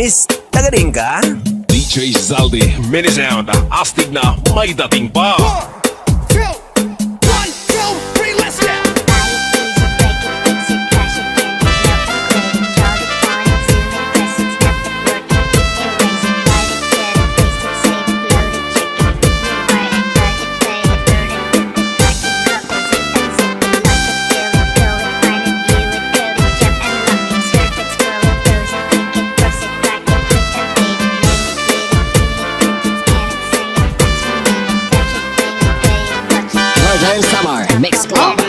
Miss, tagaling ka? DJ Zaldi, mini sound, astig na may dating pa. 1, 2, 3, let's go! Summer Mix Club.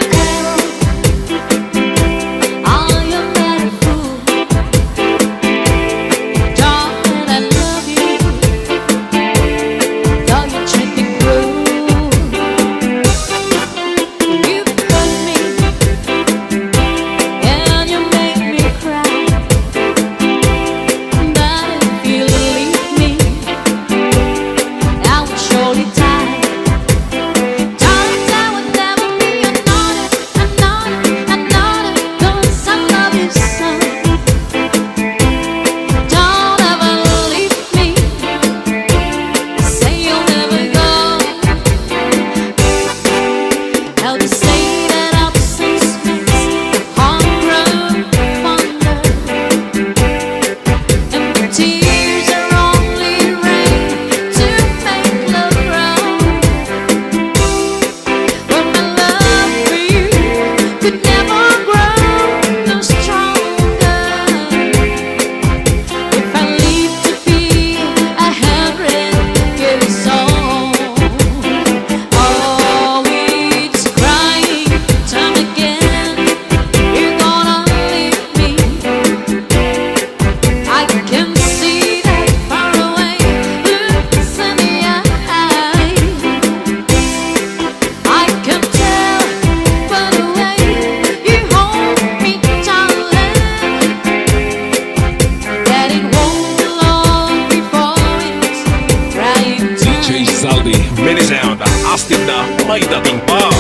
Mini sound, astig na may dating pa.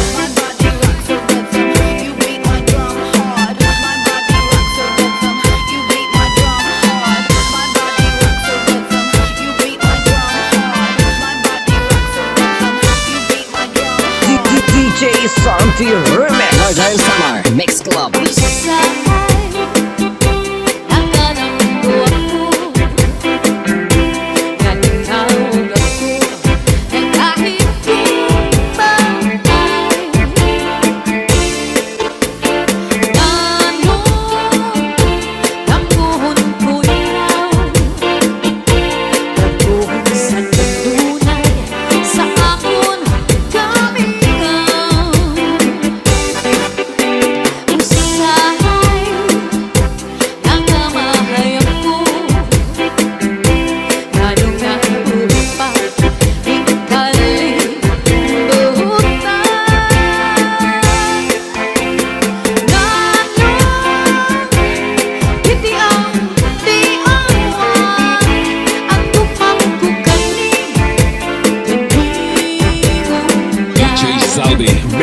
DJ Santi Remix. Northern Summer Mix Club.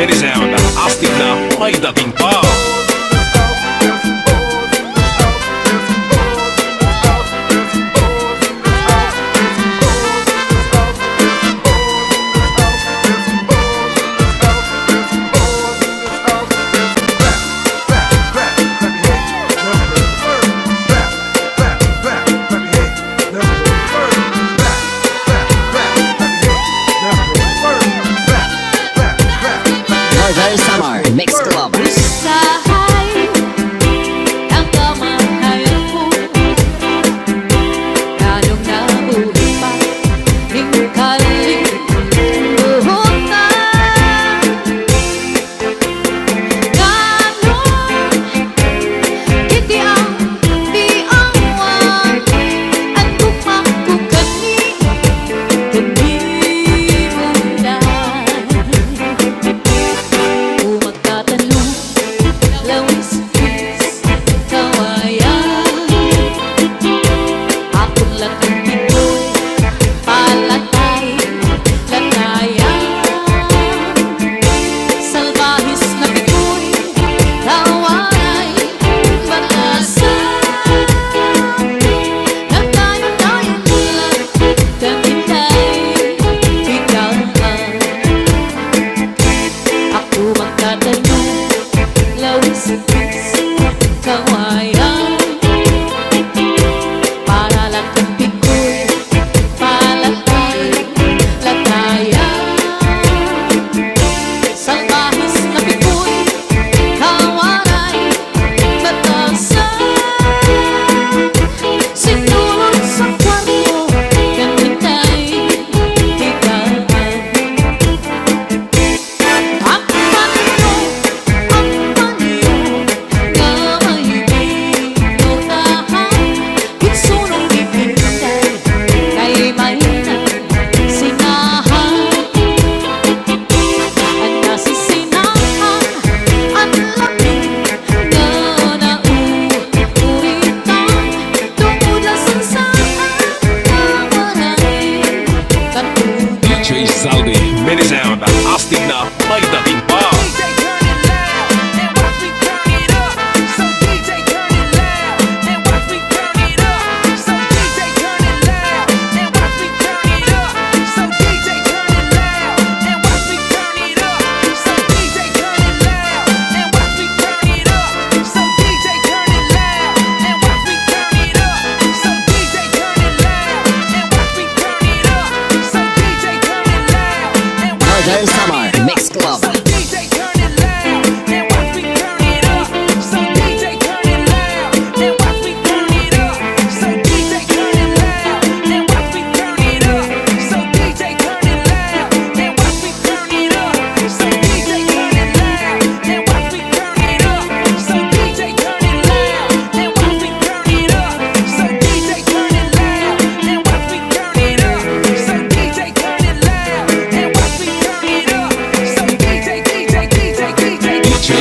Mini sound, astig na may dating pa. Northern Summer Mix Club.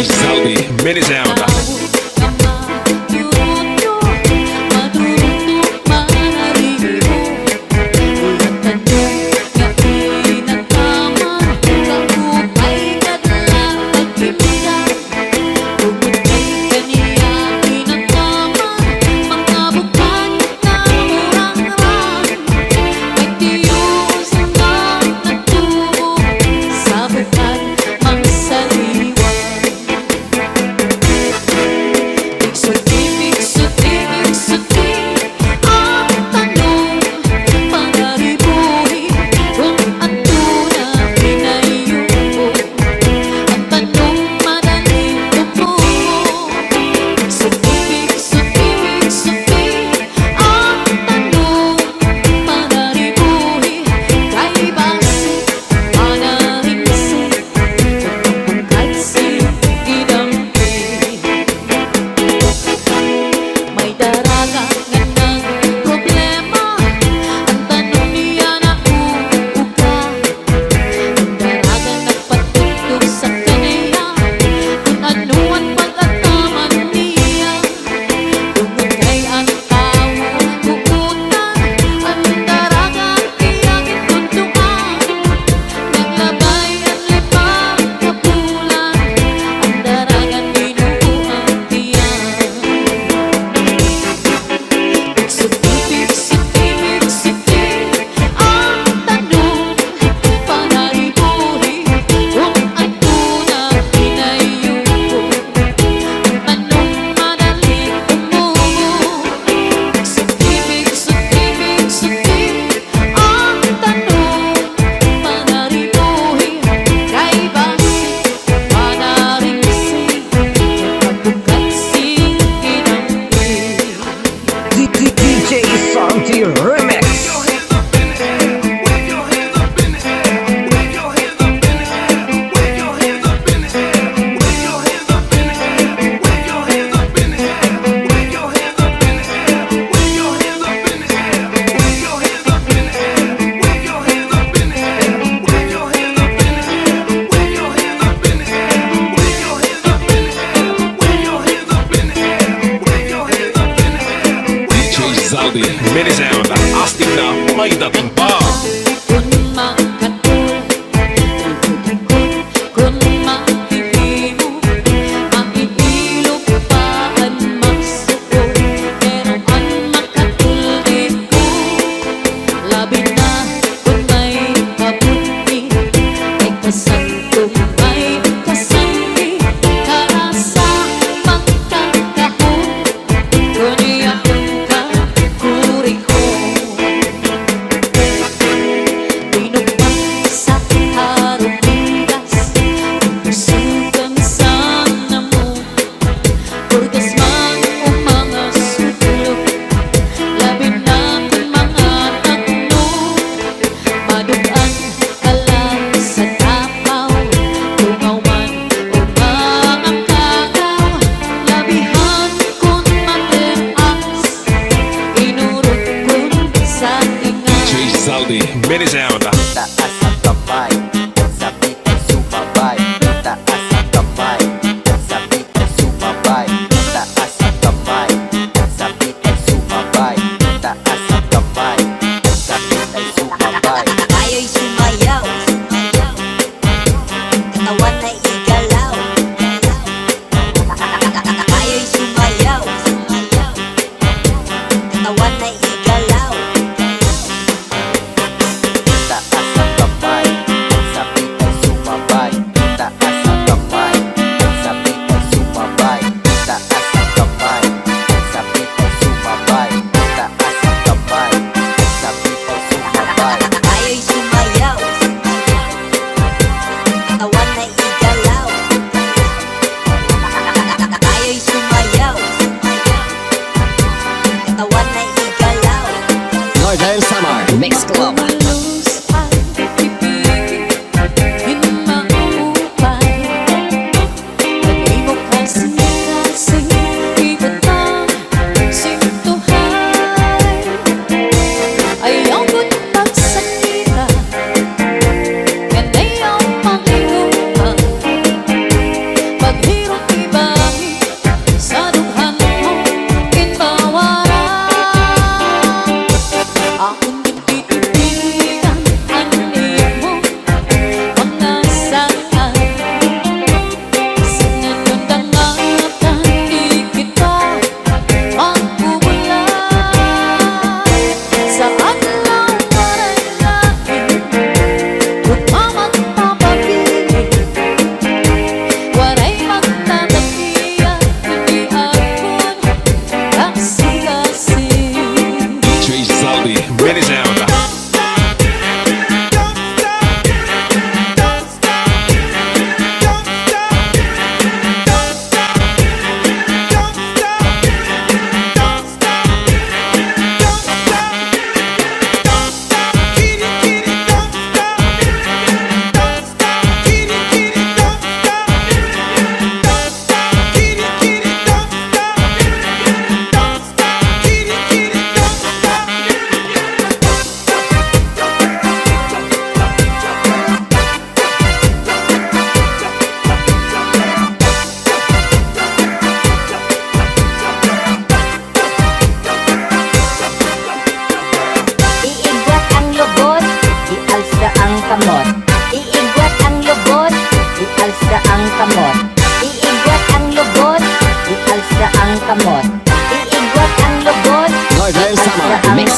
Zaldi, mini sound. DJ Santi Remix. Zaldi, mini sound. Astig na may dating pa.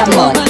Mix Club.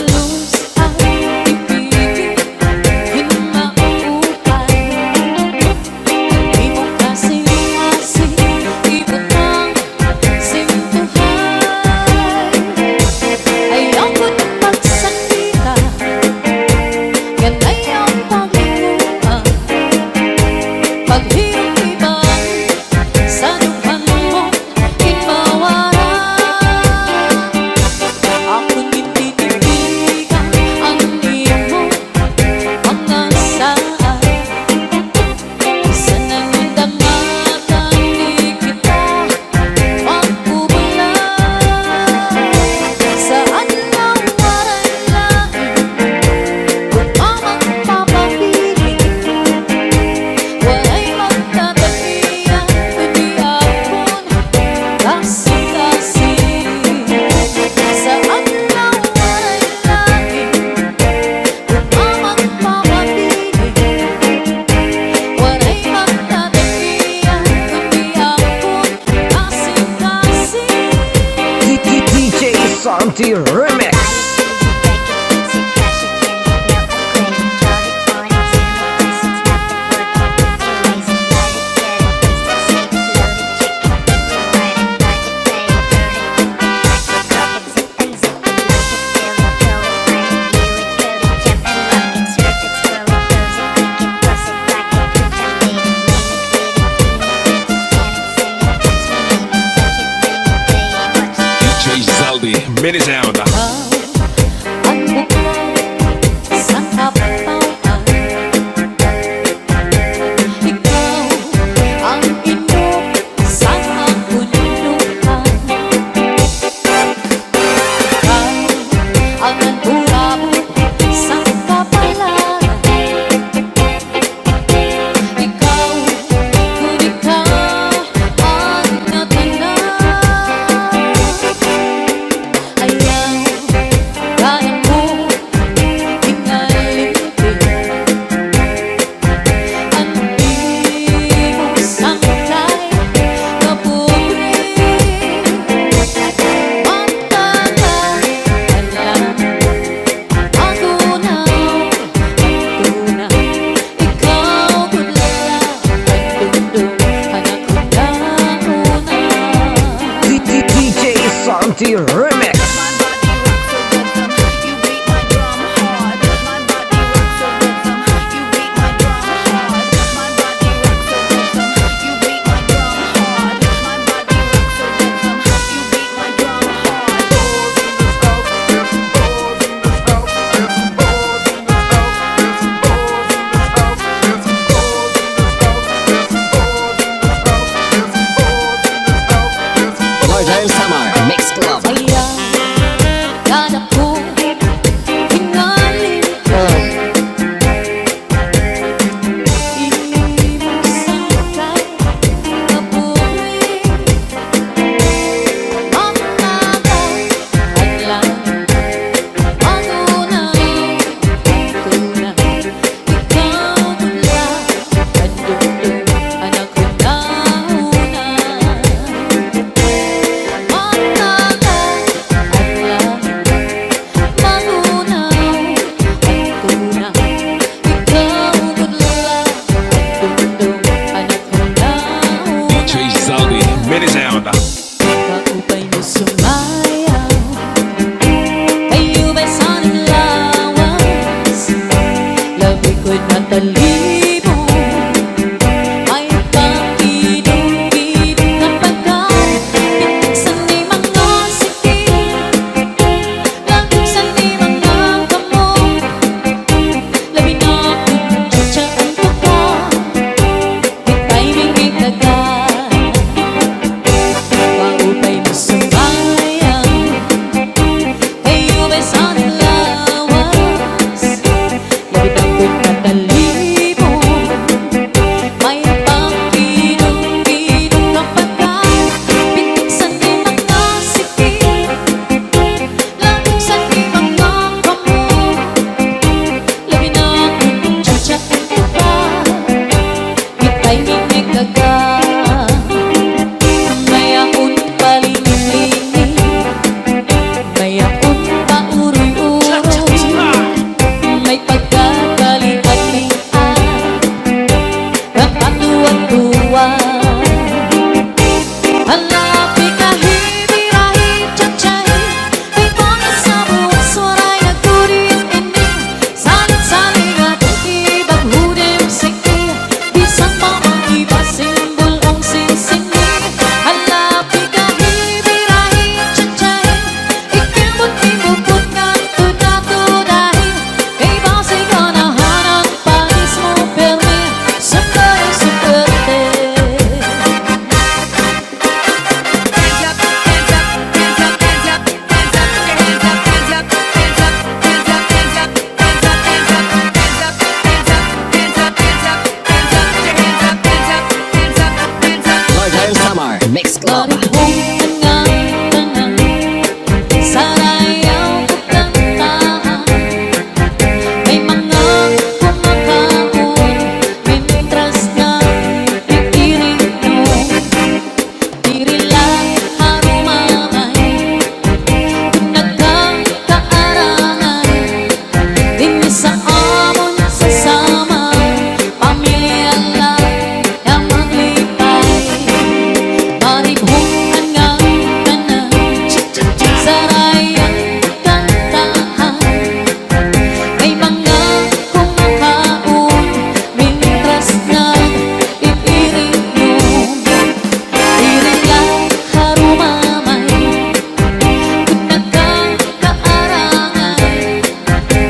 Santi Remix. Mini sound. Ang bukal sa kapauan, ikaw ang inog sa kabundukan, ikaw ang nagulabot sa kapalaran, ikaw kung ikaw ang natanan. Santi Remix. Northern Summer Mix Club. Mini sound. Kaupay mo sumayaw, kayo ba'y sanang lawas? Labi ko'y natalino, may pakidong-kidong na pagkat. Sa di mga sikil, sa di mga kamot, labi na kung chachahan pa ka, di tayo may tagal. Mix Club. Marihong tanan sarayaw kakantahan. May mga kumakaon mintras na iirino. Diri lang harumamay kung nagkakaarangan. Din sa amon sasama pamilya lang na maglipay. Maribhukan nga tanan sarayang kantahan. May mga kumakaon mintras na iirino. Diri lang harumamay kung nagkakaarangan.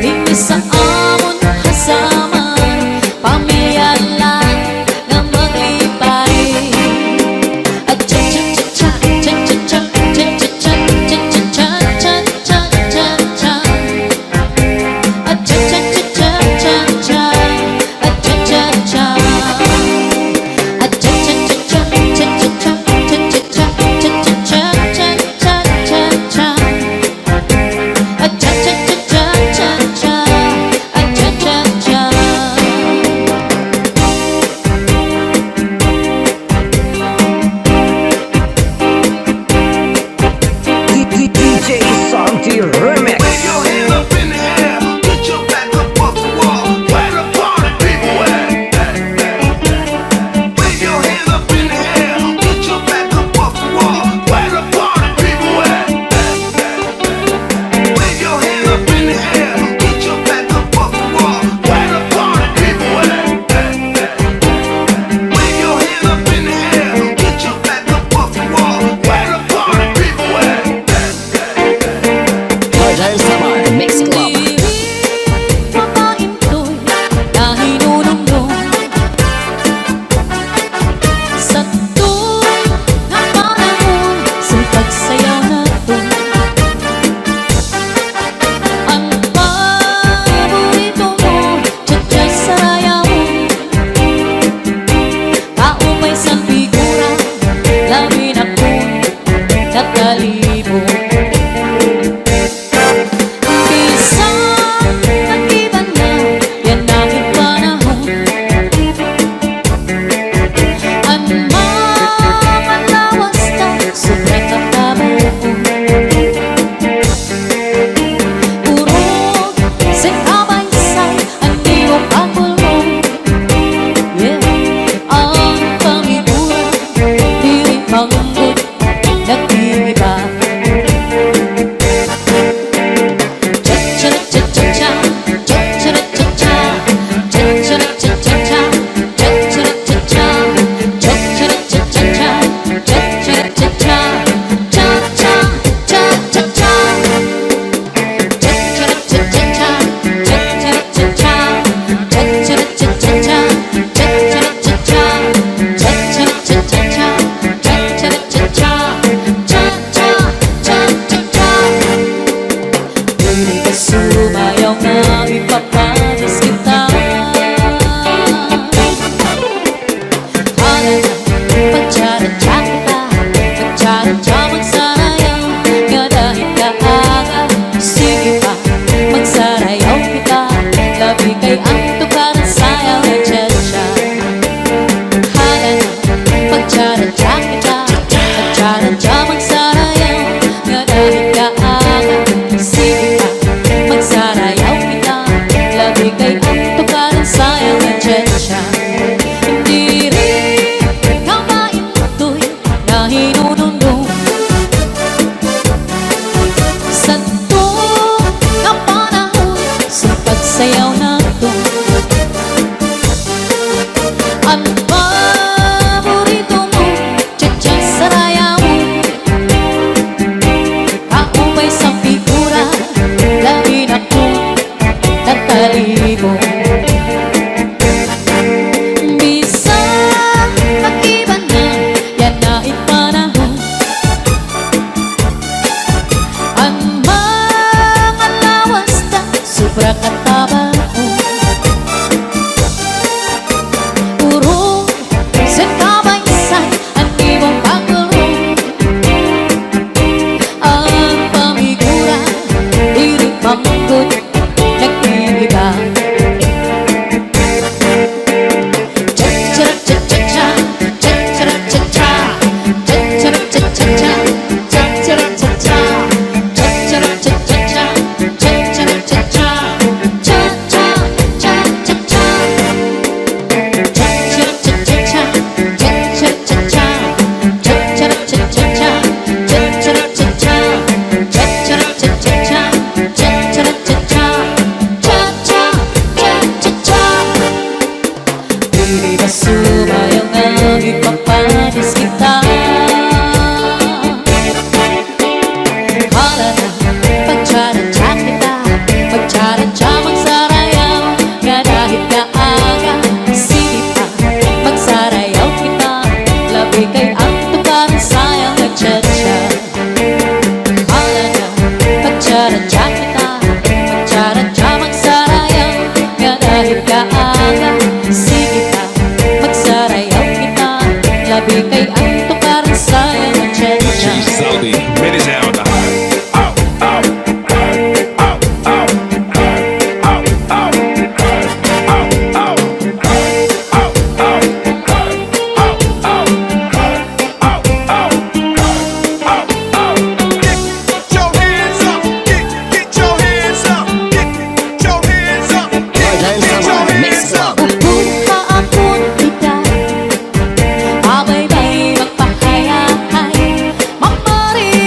Din sa amon kasama pamilya lang na maglipay. At cha-cha-cha-cha, cha-cha-cha, cha-cha-cha, cha-cha-cha, cha-cha-cha-cha. At cha-cha-cha-cha, cha-cha, at cha-cha-cha. At cha-cha-cha-cha, cha-cha-cha, cha-cha-cha, cha-cha-cha, cha-cha-cha-cha. At cha-cha-cha-cha, cha-cha, at cha-cha-cha. DJ Santi Remix. Wave your hand up in the air. Get your back up off the wall. Where the party people at? Wave your hand up in the air. Get your back up off the wall. Where the party people at? Wave your hand up in the air. Get your back up off the wall. Where the party people at? Wave your hand up in the air. Get your back up off the wall. Where the party people at? Roger Summer Mix Club. Mamaintoy na hinunong-nong sa tuwing na panahon sa pagsayaw natin. Ang paborito mo, chacha sarayaw. Kaumay sa figura, lamin akong nakalibo. Isang nag-iba na yan aking panahon. Ang mga lawas na sobrang kakabaon. Urog sa kabaysay ang iyong pagpulmon. Yeah, ang pamigura diri panggod nag-iiba. Cha-cha-cha-cha-cha, cha-cha-cha-cha, cha-cha-cha-cha-cha, cha-cha-cha-cha, cha-cha-cha-cha-cha, cha-cha-cha-cha, cha-cha-cha-cha, cha-cha-cha-cha, cha-cha-cha-cha, cha-cha-cha-cha, cha-cha-cha-cha, cha-cha-cha-cha. Hindi ka sumayaw na ipapatas kita. Hala na, pagcharacha kita, pagcharacha magsarayaw. Nga dahil kaaga, sige pa, magsarayaw kita. Labi kay ang tukaran sayaw na chacha. Hala na, pagcharacha kita, pagcharacha magsarayaw. Nga dahil kaaga, sige pa, magsarayaw kita. Labi kay ang tukaran sayaw na chacha. Hindi rin ka maintoy na hinunong-nong Zaldi, meni sound. Dahil sa mga Mix Club. Pupunta akong kita, abay may magpahayay, mamari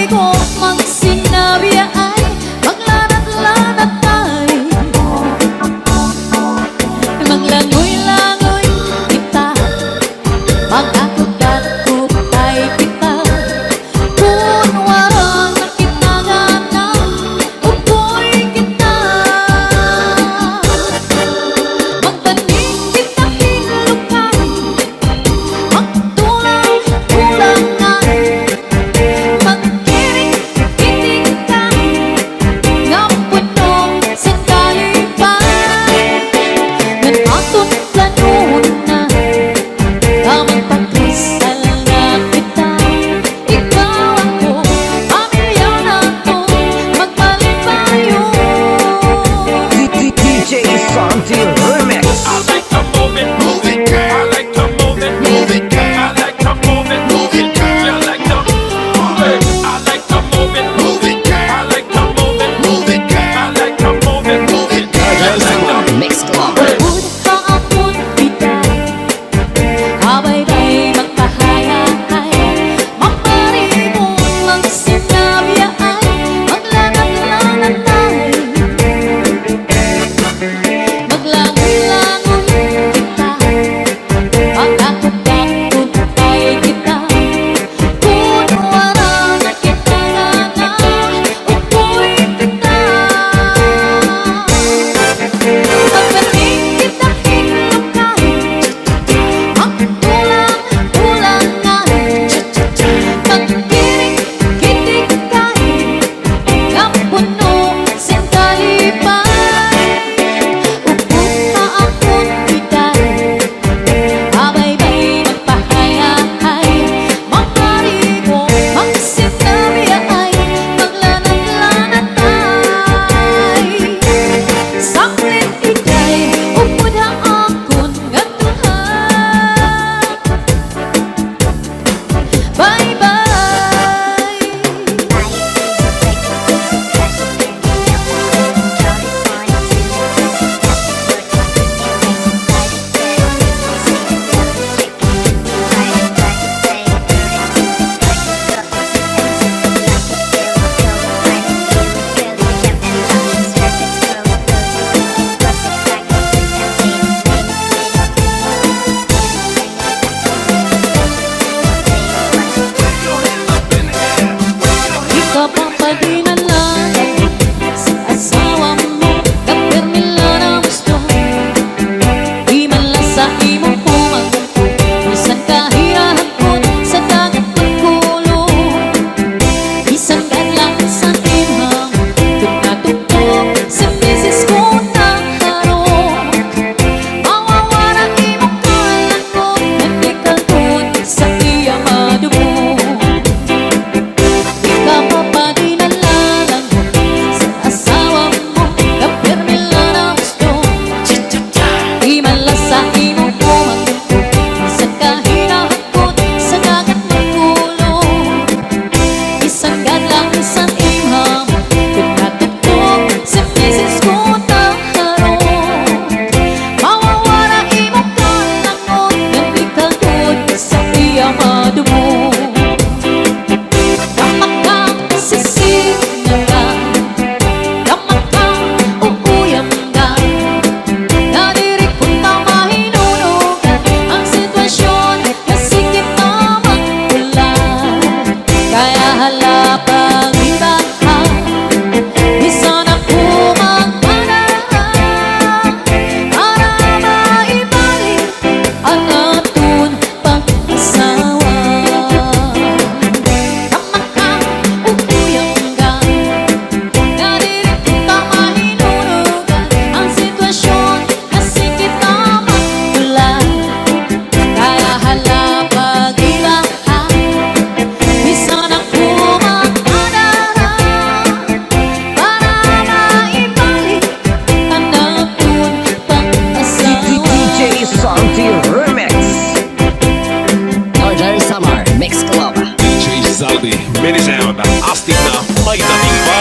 Rizaldi, minisound, astig na may dating pa.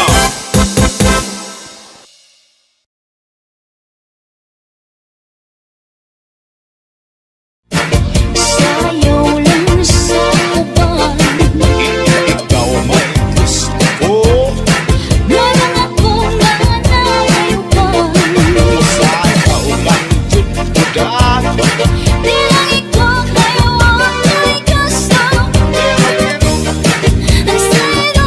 Sayaw lang sa uban. Ikaw may gusto ko. Walang akong nananayawan. Ikaw man jud budak. Di lang ikaw kayo ang may gusto. Ang sayo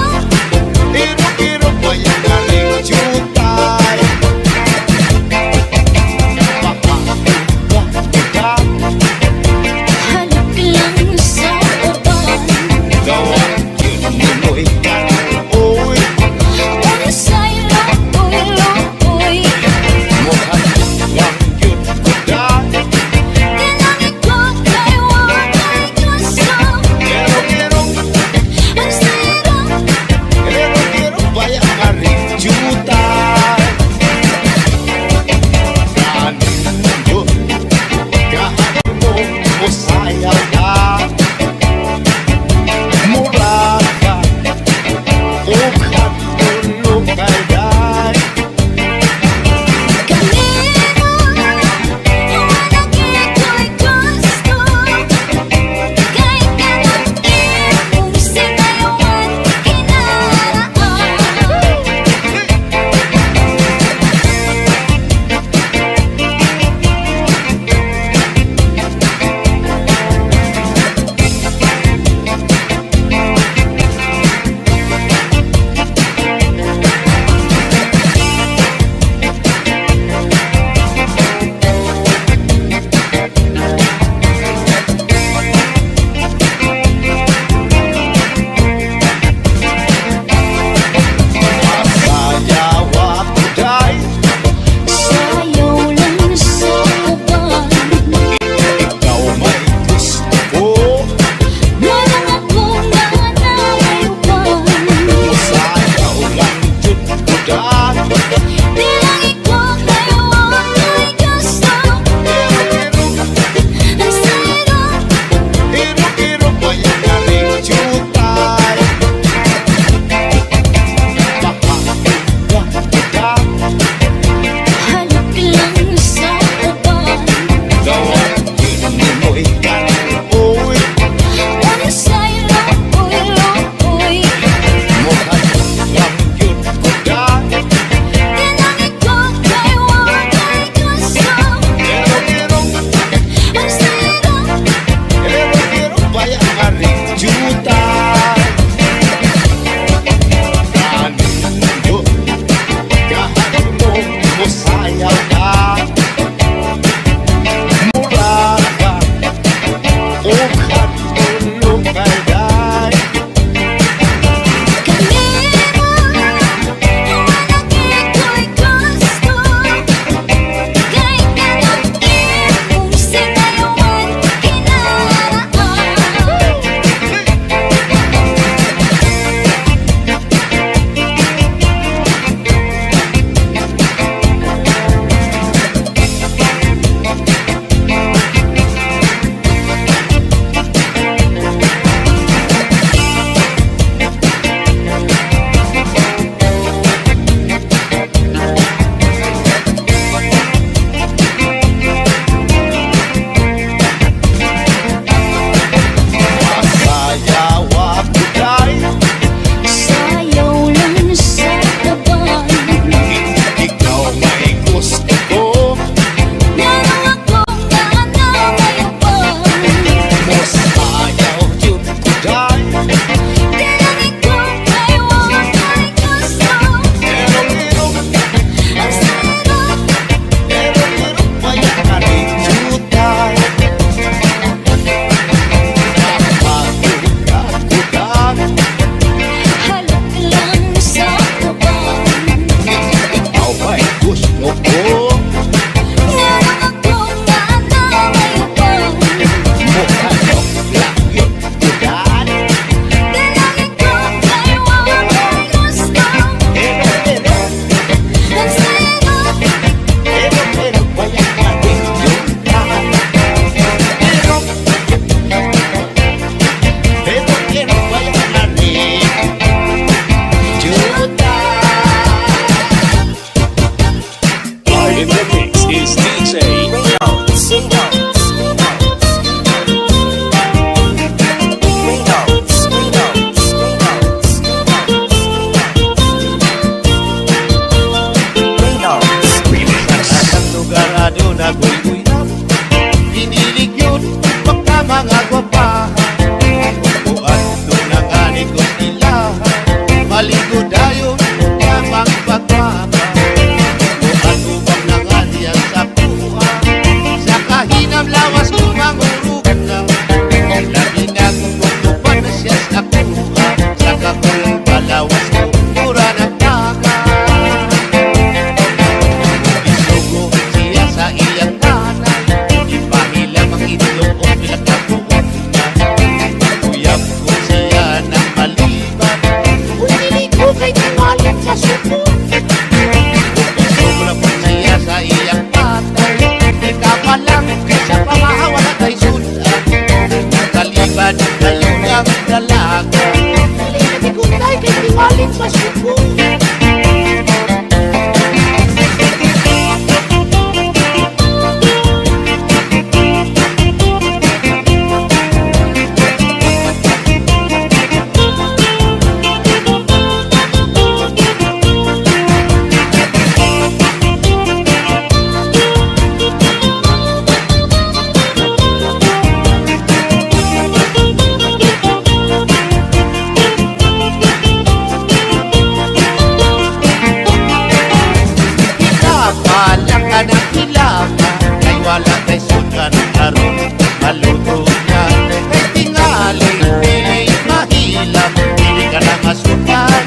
ka na masukan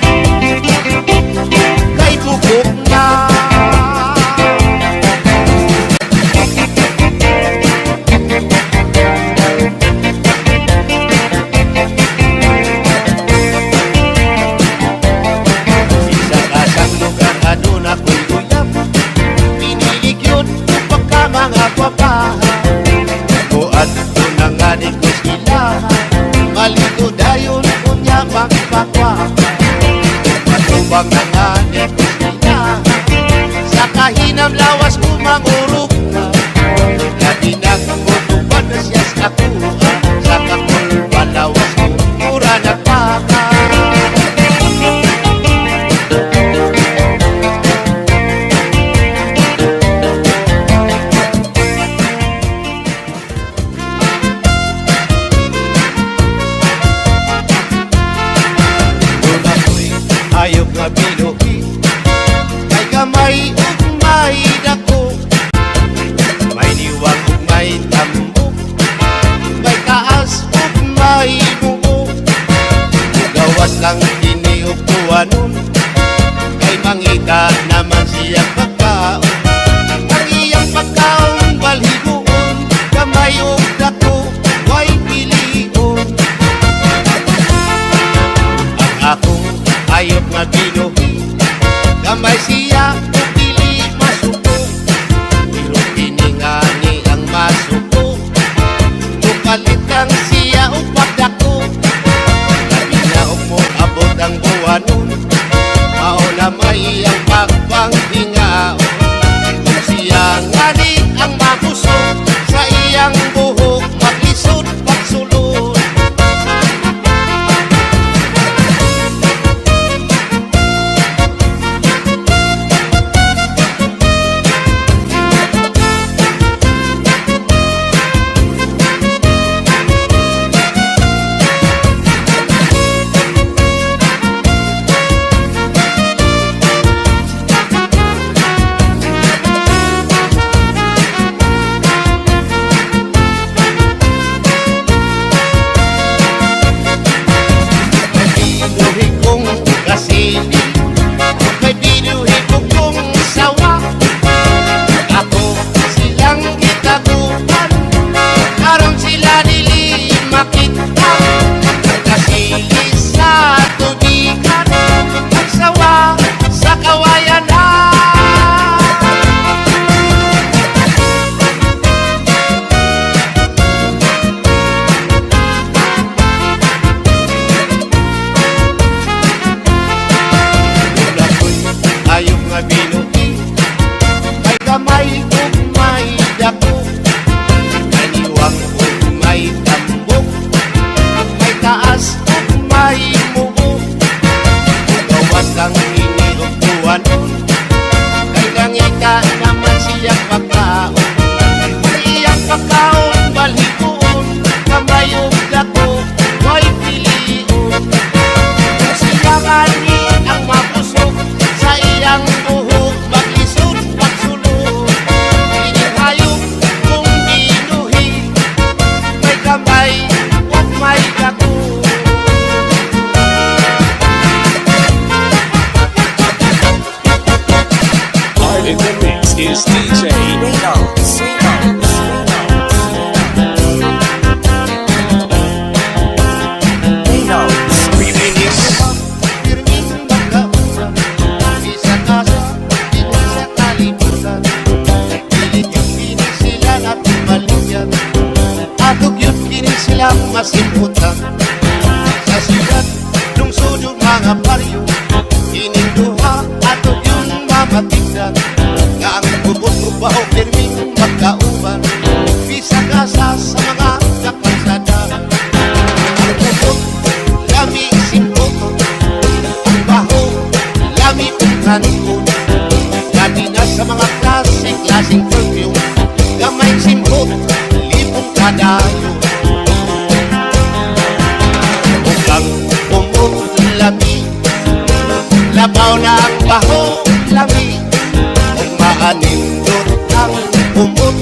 kay bubok na. Isa kasang lugar adun ako'y uyap, pinilig yun pagka mga papaha. Kuat ko na nga di ko sila, malito dayon kunya magpakwa. Matubang na nga di ko sila, sa kahinam lawas ko mangurog na. Lagi nagmutubad na siya sa kuha, sa kakulba lawas ko mura nagpaka. Ayok nga binuhi, kay gamay ug may dako, may diwag ug may tambok, may taas ug may buo. Gawas lang kini ug tuwanon, kay mangita naman siya pagkaon. Ang iyang pagkaon balhigoon, gamay ug dako way pilion. Ang akong ayok nga binuhi, gamay siya o pili masuko. Pero piningani ang masuko, tukalit lang siya o pagdako. Labi na o mo abot ang buwanon, mauna may ang pagpanghingaon. Kung siya ngani ang mabusog, sa iyang buhok maglisod pagsulod. May binuhi kong sawa, ako silang itaguan, karon sila dili makita. Kasili sa tubigan, magsawa sa kawayan na. Ayok nga binuhi, may gamay ug may dako, may diwang ug may tambok, may taas ug may mubo. Gawas lang ini ug tuwanon, kay gangita naman siyang pagkaon. Ang iyang pagkaon balhigoon, gamay ug dako way pilion. Kung siya ngani ang mabusog, sa iyang buhok maglisod pagsulod. Inihayok kung binuhi, may kamay ug may dako. In the mix is DJ Pirming magkausan, di sa kasa, di sa kalibutan. Pilit yung kini sila at maligyan, atog yun kini sila masimutan. Sa siyad, lungsod yung mga baryo, kining duha, atog yun mamatigdan. Nga ang bubot o bao, pirming magkauban, di sa kasa sa mga kapansada. Ang bubot, lami simpot, ang baho, lami unanikot. Lagi na sa mga klaseng perfume, gamay simpot, lipong kadayo. Ukang umot, lami, labaw na ang baho, lami. Kung maanindot ang umot,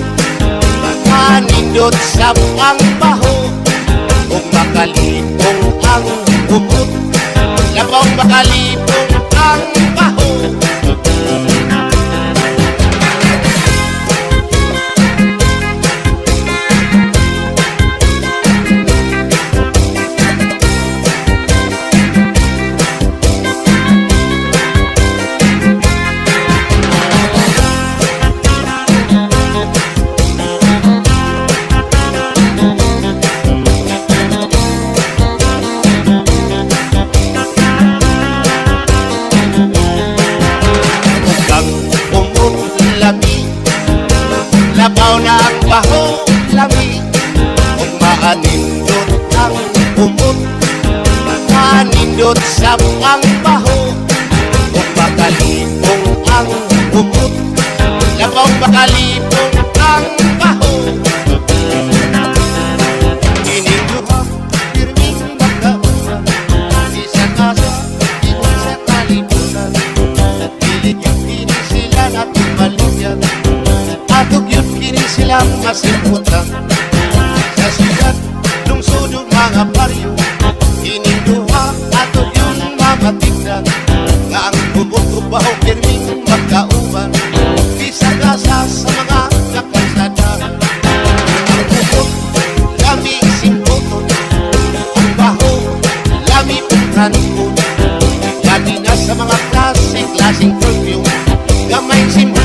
maanindot sa ang baho. Kung makalipong ang umot, makalipong ang baho. Labaw na ang baho, lami. Kung maanindot ang umot, manindot sa ang baho. Kung makalipong ang umot, labaw makalipong ang baho. Ininduha, pirming magkaunan, isa kasa, hindi sa kalibutan. At pilit-pilit sila na tumaligyan, atog yun kini silang masimutan. Sa sigat, lungsod yung mga baryo, ininduha, atog yun mga tignan. Nga ang bubog-baho, pirming magkauban, isa-gasa sa mga kakalsadahan. Ang bubog, lami simboton, ang baho, lami pagranipon. Lami na sa mga klaseng perfume, gamay simboton.